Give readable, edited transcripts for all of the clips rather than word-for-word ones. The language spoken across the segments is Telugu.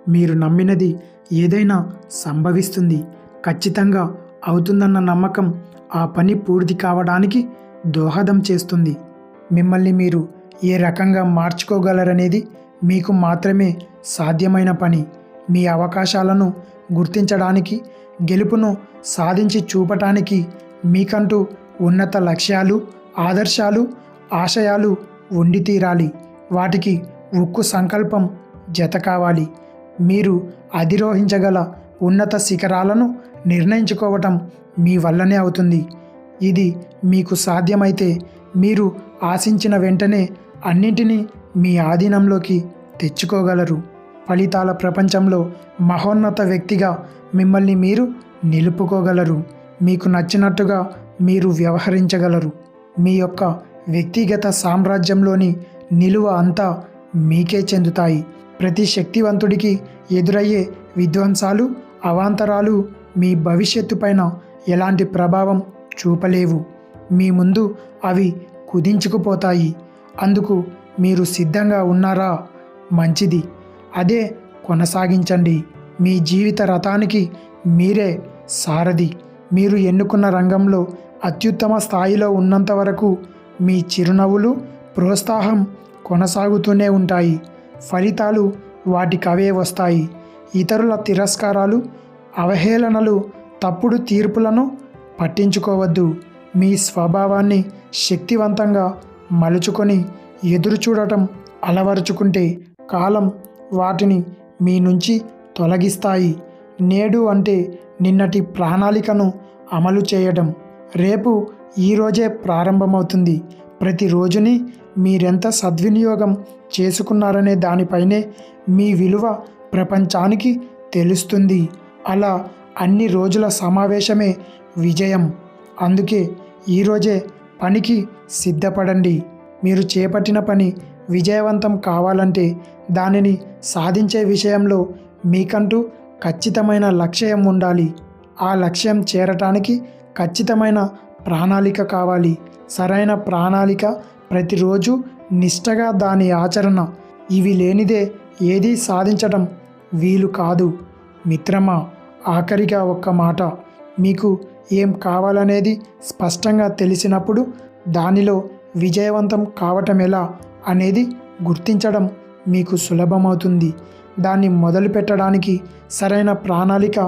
మీరు నమ్మినది ఏదైనా సంభవిస్తుంది, ఖచ్చితంగా అవుతుందన్న నమ్మకం ఆ పని పూర్తి కావడానికి దోహదం చేస్తుంది. మిమ్మల్ని మీరు ఏ రకంగా మార్చుకోగలరనేది మీకు మాత్రమే సాధ్యమైన పని. మీ అవకాశాలను గుర్తించడానికి, గెలుపును సాధించి చూపటానికి మీకంటూ ఉన్నత లక్ష్యాలు, ఆదర్శాలు, ఆశయాలు ఉండి తీరాలి. వాటికి ఉక్కు సంకల్పం జత కావాలి. మీరు అధిరోహించగల ఉన్నత శిఖరాలను నిర్ణయించుకోవటం మీ వల్లనే అవుతుంది. ఇది మీకు సాధ్యమైతే మీరు ఆశించిన వెంటనే అన్నింటినీ మీ ఆధీనంలోకి తెచ్చుకోగలరు. ఫలితాల ప్రపంచంలో మహోన్నత వ్యక్తిగా మిమ్మల్ని మీరు నిలుపుకోగలరు. మీకు నచ్చినట్టుగా మీరు వ్యవహరించగలరు. మీ యొక్క వ్యక్తిగత సామ్రాజ్యంలోని నిలువ అంతా మీకే చెందుతాయి. ప్రతి శక్తివంతుడికి ఎదురయ్యే విధ్వంసాలు, అవాంతరాలు మీ భవిష్యత్తు పైన ఎలాంటి ప్రభావం చూపలేవు. మీ ముందు అవి కుదించుకుపోతాయి. అందుకు మీరు సిద్ధంగా ఉన్నారా? మంచిది, అదే కొనసాగించండి. మీ జీవిత రథానికి మీరే సారథి. మీరు ఎన్నుకున్న రంగంలో అత్యుత్తమ స్థాయిలో ఉన్నంత వరకు మీ చిరునవ్వులు, ప్రోత్సాహం కొనసాగుతూనే ఉంటాయి. ఫలితాలు వాటికవే వస్తాయి. ఇతరుల తిరస్కారాలు, అవహేళనలు, తప్పుడు తీర్పులను పట్టించుకోవద్దు. మీ స్వభావాన్ని శక్తివంతంగా మలుచుకొని ఎదురు చూడటం అలవరుచుకుంటే కాలం వాటిని మీ నుంచి తొలగిస్తాయి. నేడు అంటే నిన్నటి ప్రణాళికను అమలు చేయడం. రేపు ఈరోజే ప్రారంభమవుతుంది. ప్రతిరోజుని మీరెంత సద్వినియోగం చేసుకున్నారనే దానిపైనే మీ విలువ ప్రపంచానికి తెలుస్తుంది. అలా అన్ని రోజుల సమావేశమే విజయం. అందుకే ఈరోజే పనికి సిద్ధపడండి. మీరు చేపట్టిన పని విజయవంతం కావాలంటే దానిని సాధించే విషయంలో మీకంటూ ఖచ్చితమైన లక్ష్యం ఉండాలి. ఆ లక్ష్యం చేరటానికి ఖచ్చితమైన ప్రణాళిక కావాలి. సరైన ప్రణాళిక, ప్రతిరోజు నిష్టగా దాని ఆచరణ, ఇవి లేనిదే ఏదీ సాధించడం వీలు కాదు. మిత్రమా, ఆఖరిగా ఒక్క మాట. మీకు ఏం కావాలనేది స్పష్టంగా తెలిసినప్పుడు దానిలో విజయవంతం కావటం ఎలా అనేది గుర్తించడం మీకు సులభమవుతుంది. దాన్ని మొదలు పెట్టడానికి సరైన ప్రణాళిక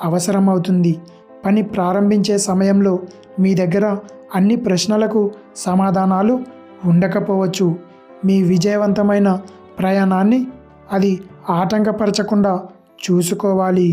అవసరమవుతుంది. పని ప్రారంభించే సమయంలో మీ దగ్గర అన్ని ప్రశ్నలకు సమాధానాలు ఉండకపోవచ్చు. మీ విజయవంతమైన ప్రయాణాన్ని అది ఆటంకపరచకుండా చూసుకోవాలి.